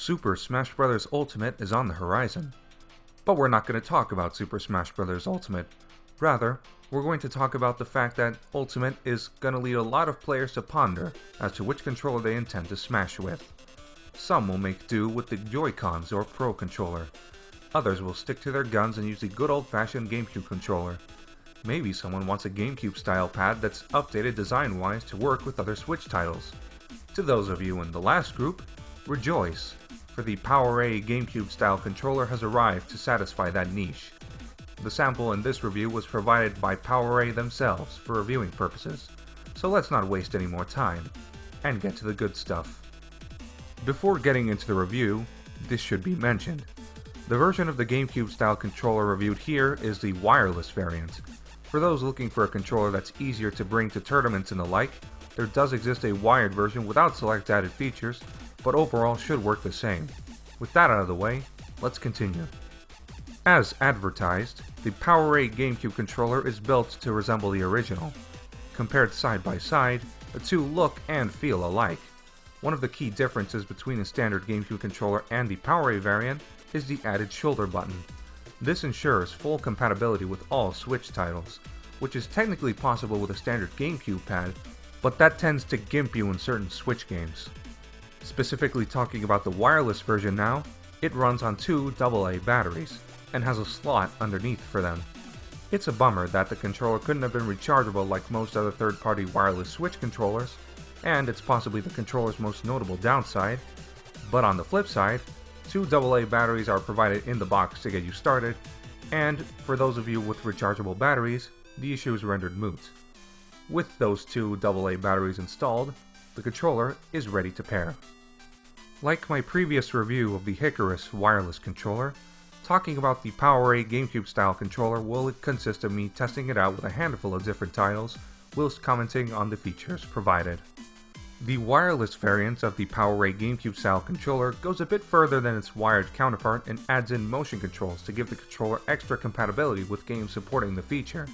Super Smash Bros. Ultimate is on the horizon. But we're not going to talk about Super Smash Bros. Ultimate. Rather, we're going to talk about the fact that Ultimate is going to lead a lot of players to ponder as to which controller they intend to smash with. Some will make do with the Joy-Cons or Pro Controller. Others will stick to their guns and use the good old-fashioned GameCube controller. Maybe someone wants a GameCube-style pad that's updated design-wise to work with other Switch titles. To those of you in the last group, rejoice, for the PowerA GameCube-style controller has arrived to satisfy that niche. The sample in this review was provided by PowerA themselves for reviewing purposes, so let's not waste any more time, and get to the good stuff. Before getting into the review, this should be mentioned. The version of the GameCube-style controller reviewed here is the wireless variant. For those looking for a controller that's easier to bring to tournaments and the like, there does exist a wired version without select added features, but overall should work the same. With that out of the way, let's continue. As advertised, the PowerA GameCube controller is built to resemble the original. Compared side by side, the two look and feel alike. One of the key differences between the standard GameCube controller and the PowerA variant is the added shoulder button. This ensures full compatibility with all Switch titles, which is technically possible with a standard GameCube pad, but that tends to gimp you in certain Switch games. Specifically talking about the wireless version now, it runs on two AA batteries, and has a slot underneath for them. It's a bummer that the controller couldn't have been rechargeable like most other third-party wireless Switch controllers, and it's possibly the controller's most notable downside, but on the flip side, two AA batteries are provided in the box to get you started, and for those of you with rechargeable batteries, the issue is rendered moot. With those two AA batteries installed, the controller is ready to pair. Like my previous review of the Hikaris wireless controller, talking about the PowerA GameCube-style controller will consist of me testing it out with a handful of different titles, whilst commenting on the features provided. The wireless variant of the PowerA GameCube-style controller goes a bit further than its wired counterpart and adds in motion controls to give the controller extra compatibility with games supporting the feature.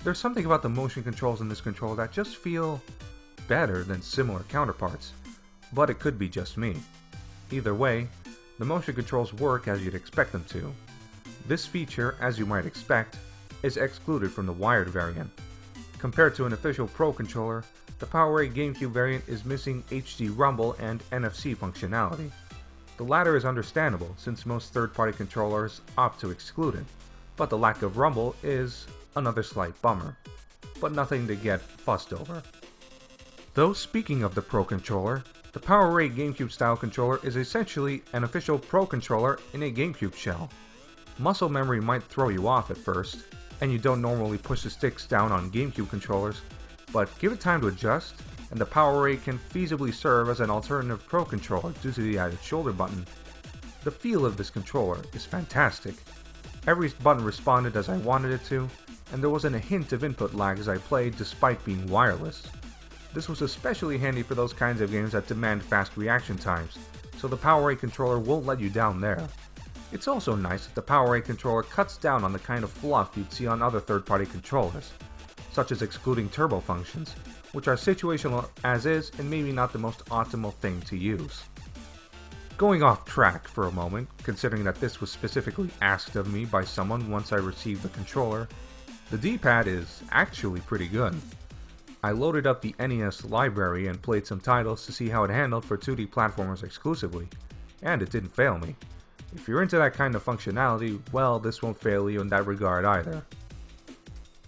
There's something about the motion controls in this controller that just feel better than similar counterparts, but it could be just me. Either way, the motion controls work as you'd expect them to. This feature, as you might expect, is excluded from the wired variant. Compared to an official Pro controller, the PowerA GameCube variant is missing HD Rumble and NFC functionality. The latter is understandable since most third-party controllers opt to exclude it, but the lack of Rumble is another slight bummer, but nothing to get fussed over. Though speaking of the Pro controller, the PowerA GameCube-style controller is essentially an official Pro controller in a GameCube shell. Muscle memory might throw you off at first, and you don't normally push the sticks down on GameCube controllers, but give it time to adjust, and the PowerA can feasibly serve as an alternative Pro controller due to the added shoulder button. The feel of this controller is fantastic. Every button responded as I wanted it to, and there wasn't a hint of input lag as I played despite being wireless. This was especially handy for those kinds of games that demand fast reaction times, so the PowerA controller won't let you down there. It's also nice that the PowerA controller cuts down on the kind of fluff you'd see on other third-party controllers, such as excluding turbo functions, which are situational as is and maybe not the most optimal thing to use. Going off track for a moment, considering that this was specifically asked of me by someone once I received the controller, the D-pad is actually pretty good. I loaded up the NES library and played some titles to see how it handled for 2D platformers exclusively, and it didn't fail me. If you're into that kind of functionality, well, this won't fail you in that regard either.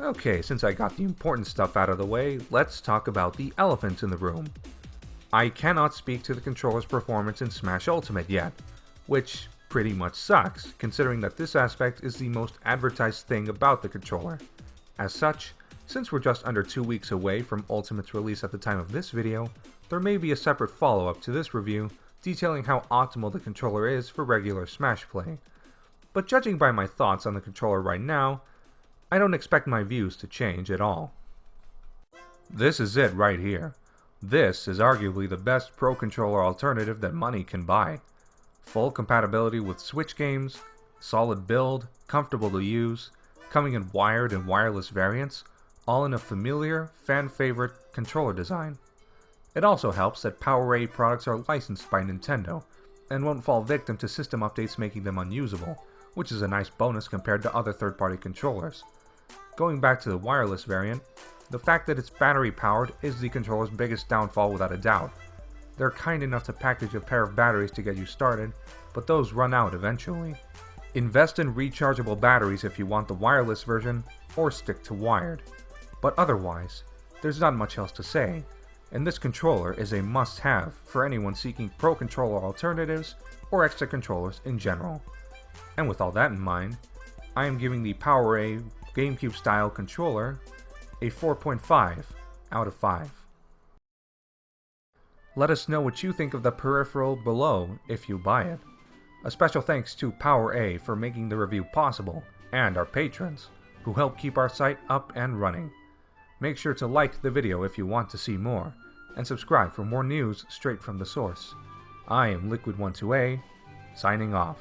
Okay, since I got the important stuff out of the way, let's talk about the elephant in the room. I cannot speak to the controller's performance in Smash Ultimate yet, which pretty much sucks, considering that this aspect is the most advertised thing about the controller. As such, since we're just under 2 weeks away from Ultimate's release at the time of this video, there may be a separate follow-up to this review detailing how optimal the controller is for regular Smash play. But judging by my thoughts on the controller right now, I don't expect my views to change at all. This is it right here. This is arguably the best Pro controller alternative that money can buy. Full compatibility with Switch games, solid build, comfortable to use, coming in wired and wireless variants, all in a familiar, fan-favorite controller design. It also helps that PowerA products are licensed by Nintendo, and won't fall victim to system updates making them unusable, which is a nice bonus compared to other third-party controllers. Going back to the wireless variant, the fact that it's battery powered is the controller's biggest downfall without a doubt. They're kind enough to package a pair of batteries to get you started, but those run out eventually. Invest in rechargeable batteries if you want the wireless version, or stick to wired. But otherwise, there's not much else to say, and this controller is a must-have for anyone seeking Pro Controller alternatives or extra controllers in general. And with all that in mind, I am giving the PowerA GameCube-style controller a 4.5 out of 5. Let us know what you think of the peripheral below if you buy it. A special thanks to PowerA for making the review possible, and our patrons, who help keep our site up and running. Make sure to like the video if you want to see more, and subscribe for more news straight from the source. I am Liquid12A, signing off.